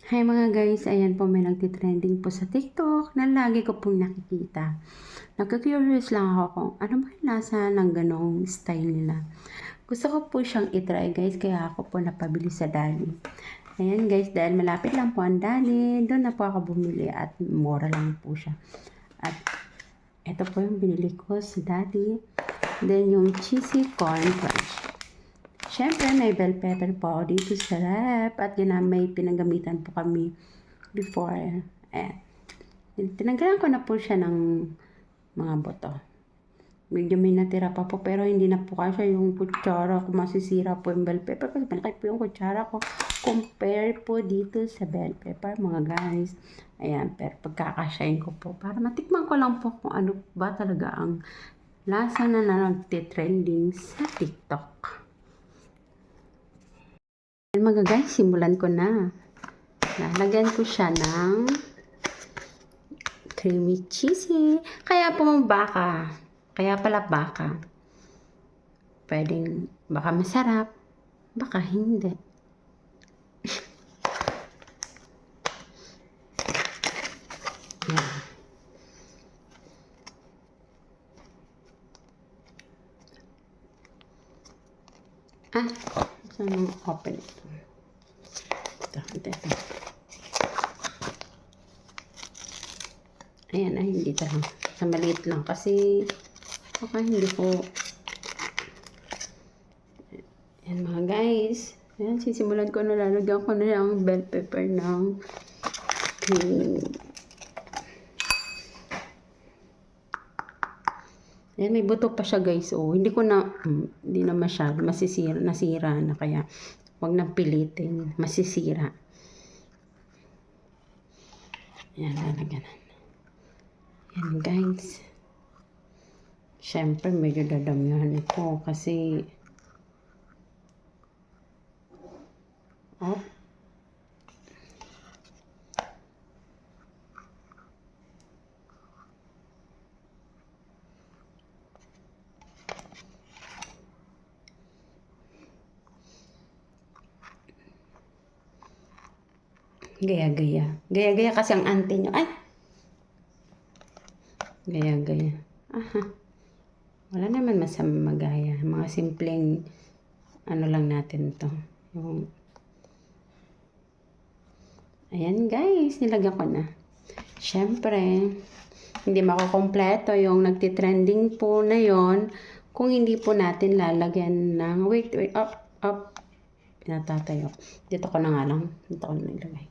Hi mga guys, ayan po may nagtitrending po sa TikTok na lagi ko pong nakikita. Nagka-curious lang ako kung ano ba yung lasa ng ganong style nila. Gusto ko po siyang itry guys, kaya ako po napabili sa Dali. Ayan guys, dahil malapit lang po ang Dali, doon na po ako bumili at mura lang po siya. At ito po yung binili ko sa Dali. Then yung cheesy corn crunch. Siyempre, may bell pepper po ako dito sa rep at yun na may pinagamitan po kami before. Tinanggalan ko na po siya ng mga boto. Medyo may natira pa po pero hindi na po kasi yung kutsara ko, masisira po yung bell pepper kasi malaki po yung kutsara ko compare po dito sa bell pepper mga guys. Ayan, pero pagkakasyahin ko po para matikman ko lang po kung ano ba talaga ang lasa na nagtitrending sa TikTok. Mga guys, simulan ko na. Lalagyan ko siya ng creamy cheesy. Kaya po baka. Kaya pala baka. Pwedeng baka masarap. Baka hindi. Yan. Saan ang open ito? Ito. Ayan, hindi lang. Sa maliit lang. Kasi, baka hindi po. Ayan mga guys. Ayan, sisimulan ko na lalagyan ko na yung bell pepper ng cream. Ayan, may buto pa siya guys. Oh, hindi na masyado. Nasira na kaya. Huwag nang pilitin. Masisira. Ayan, lalagyan na. Ayan guys. Siyempre, medyo dadamihan ito. Kasi, gaya-gaya. Gaya-gaya kasi ang ante nyo. Ay! Gaya-gaya. Aha. Wala naman masama magaya. Mga simpleng ano lang natin to. Yung ayan guys, nilagyan ko na. Siyempre, hindi makukompleto yung nagtitrending po na yon kung hindi po natin lalagyan ng wait, up. Pinatatayo. Dito ko na nga lang. Dito ko na nilagay.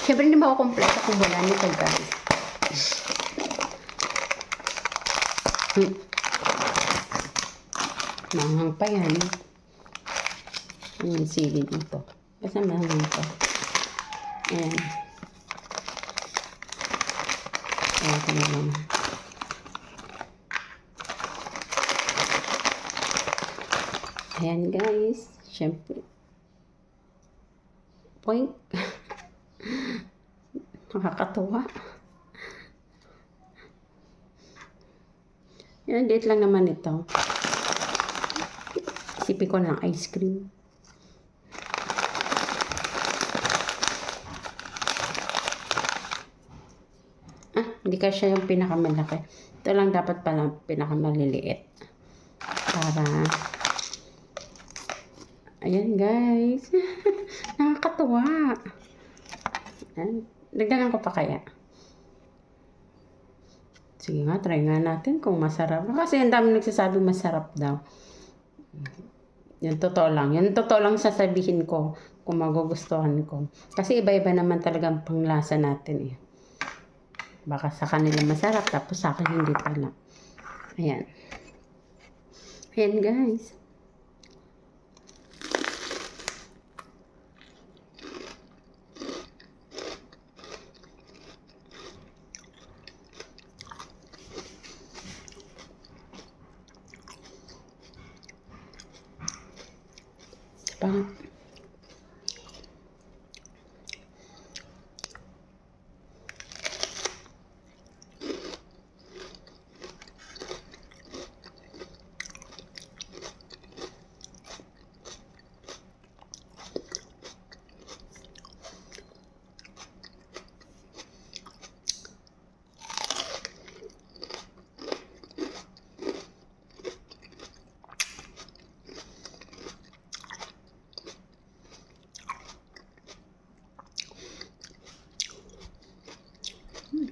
Siyempre, hindi makukompleto kung wala nito guys. Manghang pa yan. Yung sili dito. Basta manghang pa. Ayan. Ayan ko na lang. Ayan guys. Siyempre. Point. Nakakatuwa. Yan, date lang naman ito. Isipin ko ng ice cream. Hindi kasi yung pinakamalaki. Ito lang dapat pala pinakamaliliit. Para, ayan guys. Nakakatuwa. Ayan. Dagdagan ko pa kaya. Sige nga, try nga natin kung masarap. Kasi ang dami nagsasabing masarap daw. Yung totoo lang. Yung totoo lang sasabihin ko kung magugustuhan ko. Kasi iba-iba naman talagang panglasa natin eh. Baka sa kanila masarap, tapos sa akin hindi pala. Ayan. Ayan guys. Parang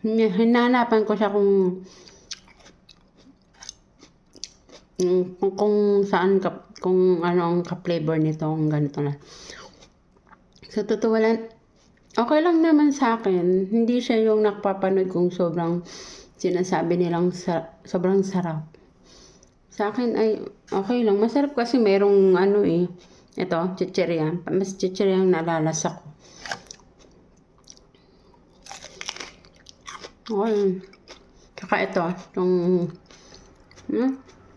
Hinahanapan ko siya kung saan kung ano ang ka-flavor nito, kung ganito na. Sa totoo lang, okay lang naman sa akin. Hindi siya yung nakapapanood kung sobrang sinasabi nilang sobrang sarap. Sa akin ay okay lang. Masarap kasi merong ano eh. Ito, chichirya. Mas chichirya ang nalalasa ko. Okay. Tsaka ito, itong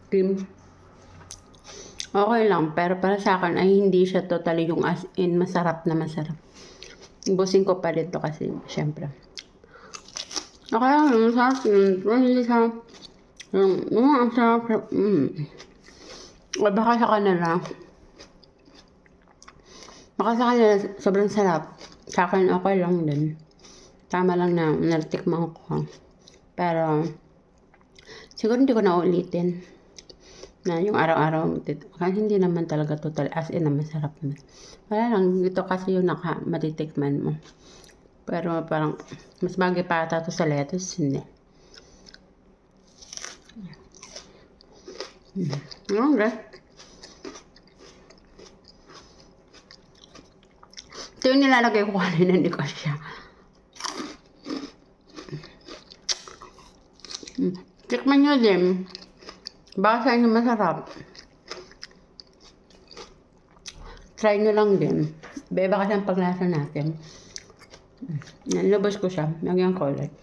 cream. Okay lang, pero para sa akin ay hindi siya totally yung as in masarap na masarap. Ibusin ko pa dito kasi, syempre. Okay lang, masarap yun. Pero hindi siya, ang sarap. Baka sa kanila, sobrang sarap. Sa akin, okay lang din. Tama lang na natikman ko. Pero, siguro hindi ko na ulitin. Na yung araw-araw kasi hindi naman talaga total as in na masarap naman. Wala lang, ito kasi yung matitikman mo. Pero parang mas bagay pa ata to sa lettuce, hindi. Okay. Ito yung nilalagay ko kanina, hindi ko siya. Tikman nyo din. Baka sa inyo masarap. Try nyo lang din. Beba kasi ang paglasa natin. Nalabas ko siya. Lagyan ko ulit.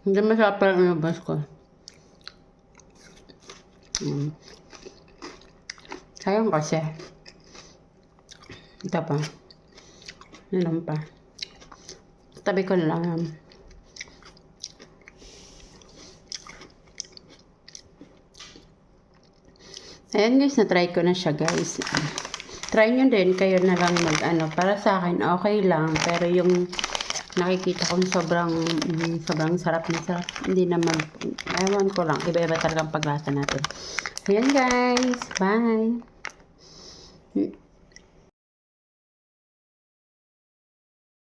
Hindi masarap pa ang nalabas ko. Sayang kasi. Ito pa. Ano pa. Tabi ko na lang yan. Ayan guys, na-try ko na siya guys. Try nyo din, kayo na lang mag-ano. Para sa akin, okay lang. Pero yung nakikita kong sobrang sarap na sarap. Hindi naman, ewan ko lang. Iba-iba talagang paglasa natin. Ayan guys, bye!